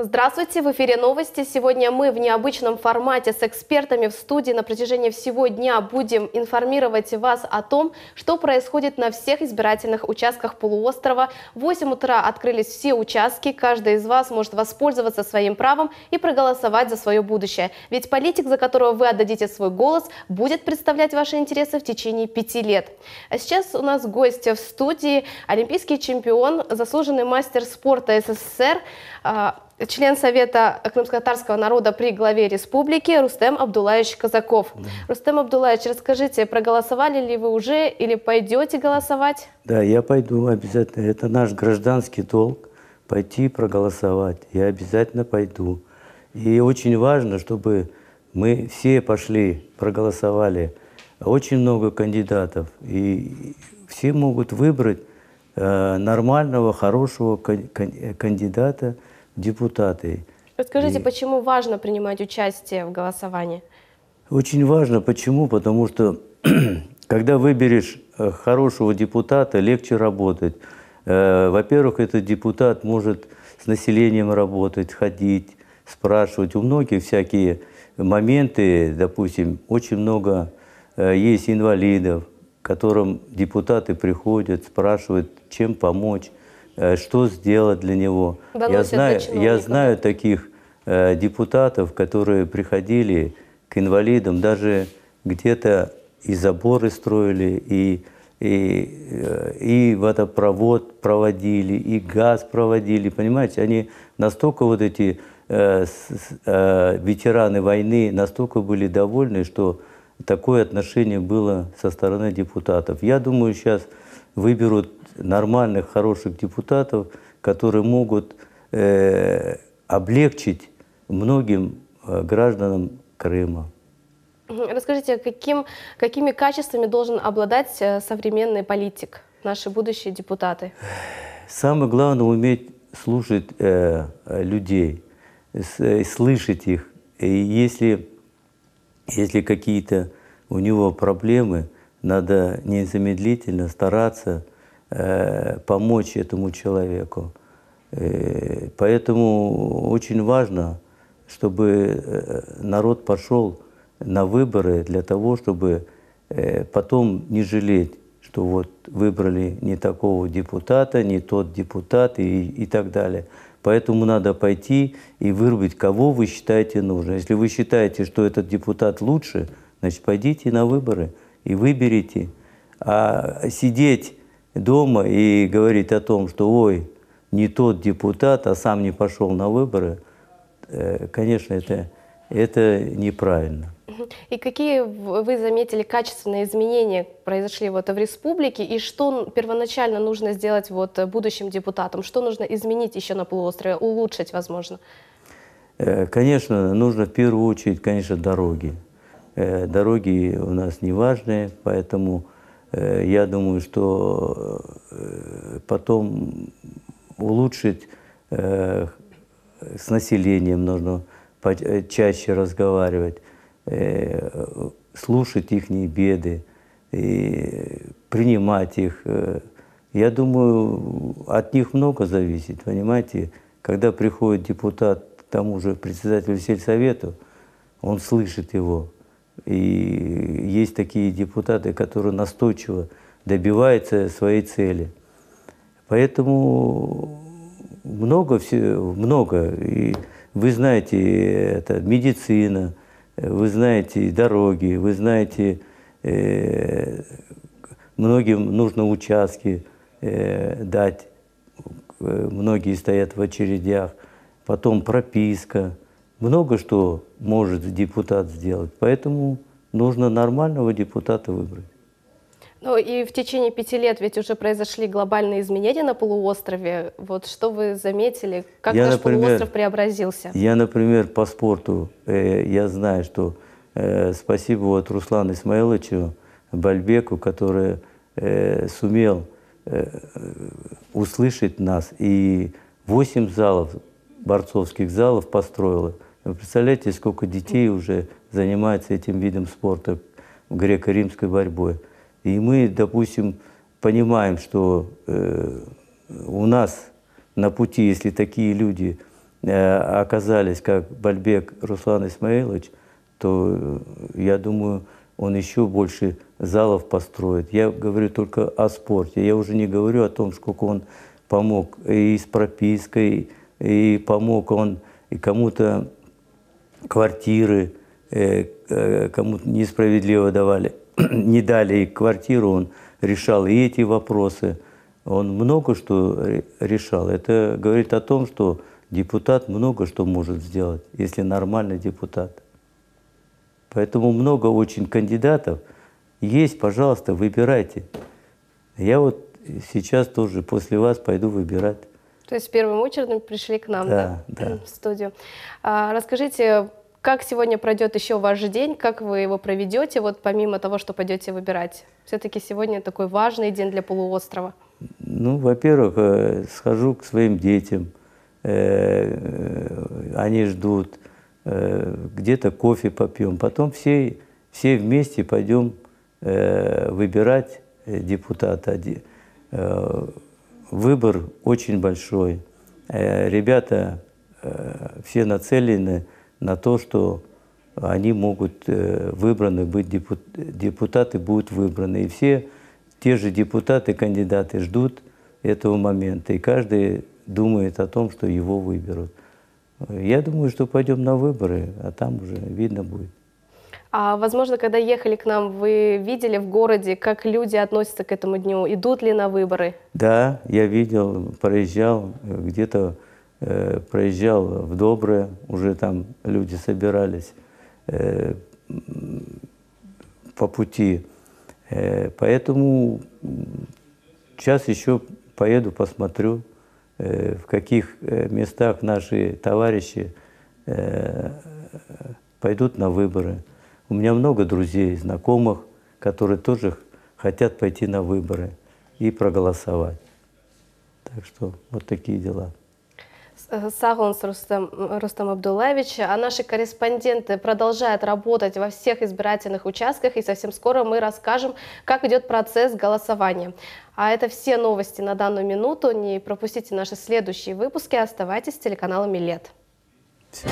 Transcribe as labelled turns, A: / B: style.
A: Здравствуйте, в эфире новости. Сегодня мы в необычном формате с экспертами в студии на протяжении всего дня будем информировать вас о том, что происходит на всех избирательных участках полуострова. В 8 утра открылись все участки. Каждый из вас может воспользоваться своим правом и проголосовать за свое будущее. Ведь политик, за которого вы отдадите свой голос, будет представлять ваши интересы в течение 5 лет. А сейчас у нас гость в студии, олимпийский чемпион, заслуженный мастер спорта СССР, член Совета крымско-татарского народа при главе республики Рустем Абдуллаевич Казаков. Да. Рустем Абдуллаевич, расскажите, проголосовали ли вы уже или пойдете голосовать?
B: Да, я пойду обязательно. Это наш гражданский долг – пойти проголосовать. Я обязательно пойду. И очень важно, чтобы мы все пошли, проголосовали. Очень много кандидатов. И все могут выбрать нормального, хорошего кандидата в депутаты.
A: Расскажите, почему важно принимать участие в голосовании?
B: Очень важно. Почему? Потому что когда выберешь хорошего депутата, легче работать. Во-первых, этот депутат может с населением работать, ходить, спрашивать. У многих всякие моменты, допустим, очень много есть инвалидов, к которым депутаты приходят, спрашивают, чем помочь, что сделать для него. Я знаю таких депутатов, которые приходили к инвалидам, даже где-то и заборы строили, и водопровод проводили, и газ проводили. Понимаете, они настолько, вот эти ветераны войны, настолько были довольны, что такое отношение было со стороны депутатов. Я думаю, сейчас выберут нормальных, хороших депутатов, которые могут облегчить многим гражданам Крыма.
A: Расскажите, какими качествами должен обладать современный политик, наши будущие депутаты?
B: Самое главное – уметь слушать людей, слышать их. И если какие-то у него проблемы, надо незамедлительно стараться помочь этому человеку. Поэтому очень важно, чтобы народ пошел на выборы для того, чтобы потом не жалеть, что вот выбрали не такого депутата, не тот депутат и так далее. Поэтому надо пойти и выбрать, кого вы считаете нужным. Если вы считаете, что этот депутат лучше, значит, пойдите на выборы и выберите. А сидеть дома и говорить о том, что ой, не тот депутат, а сам не пошел на выборы, конечно, это неправильно.
A: И какие вы заметили качественные изменения произошли в республике, и что первоначально нужно сделать будущим депутатам? Что нужно изменить еще на полуострове, улучшить, возможно?
B: Конечно, нужно в первую очередь, конечно, дороги. Дороги у нас не важные, поэтому я думаю, что потом улучшить с населением нужно чаще разговаривать, слушать их беды, принимать их. Я думаю, от них много зависит, понимаете? Когда приходит депутат к тому же председателю сельсовета, он слышит его. И есть такие депутаты, которые настойчиво добиваются своей цели. Поэтому много. И вы знаете, это медицина, вы знаете дороги, вы знаете, многим нужно участки дать, многие стоят в очередях, потом прописка. Много что может депутат сделать, поэтому нужно нормального депутата выбрать.
A: Ну и в течение 5 лет ведь уже произошли глобальные изменения на полуострове. Вот что вы заметили, как наш полуостров преобразился?
B: Я, например, по спорту, я знаю, что спасибо Руслану Исмаиловичу Бальбеку, который сумел услышать нас и 8 залов, борцовских залов построил. Вы представляете, сколько детей уже занимается этим видом спорта, греко-римской борьбой. И мы, допустим, понимаем, что у нас на пути, если такие люди оказались, как Бальбек Руслан Исмаилович, то, я думаю, он еще больше залов построит. Я говорю только о спорте. Я уже не говорю о том, сколько он помог и с пропиской, и помог он и кому-то квартиры, кому-то несправедливо давали, не дали и квартиру, он решал и эти вопросы. Он много что решал. Это говорит о том, что депутат много что может сделать, если нормальный депутат. Поэтому много очень кандидатов. Есть, пожалуйста, выбирайте. Я вот сейчас тоже после вас пойду выбирать.
A: То есть в первую очередь пришли к нам,
B: Да,
A: в студию. Расскажите, как сегодня пройдет еще ваш день, как вы его проведете, вот помимо того, что пойдете выбирать? Все-таки сегодня такой важный день для полуострова.
B: Ну, во-первых, схожу к своим детям. Они ждут. Где-то кофе попьем. Потом все вместе пойдем выбирать депутата. Выбор очень большой. Ребята все нацелены на то, что они могут выбраны быть, депутаты будут выбраны. И все те же депутаты, кандидаты ждут этого момента. И каждый думает о том, что его выберут. Я думаю, что пойдем на выборы, а там уже видно будет.
A: А возможно, когда ехали к нам, вы видели в городе, как люди относятся к этому дню? Идут ли на выборы?
B: Да, я видел, проезжал, где-то проезжал в Доброе, уже там люди собирались по пути. Поэтому сейчас еще поеду, посмотрю, в каких местах наши товарищи пойдут на выборы. У меня много друзей, знакомых, которые тоже хотят пойти на выборы и проголосовать. Так что вот такие дела.
A: Сагунс Рустам Абдуллаевич, а наши корреспонденты продолжают работать во всех избирательных участках, и совсем скоро мы расскажем, как идет процесс голосования. А это все новости на данную минуту. Не пропустите наши следующие выпуски. Оставайтесь с телеканалом Милет.
B: Все.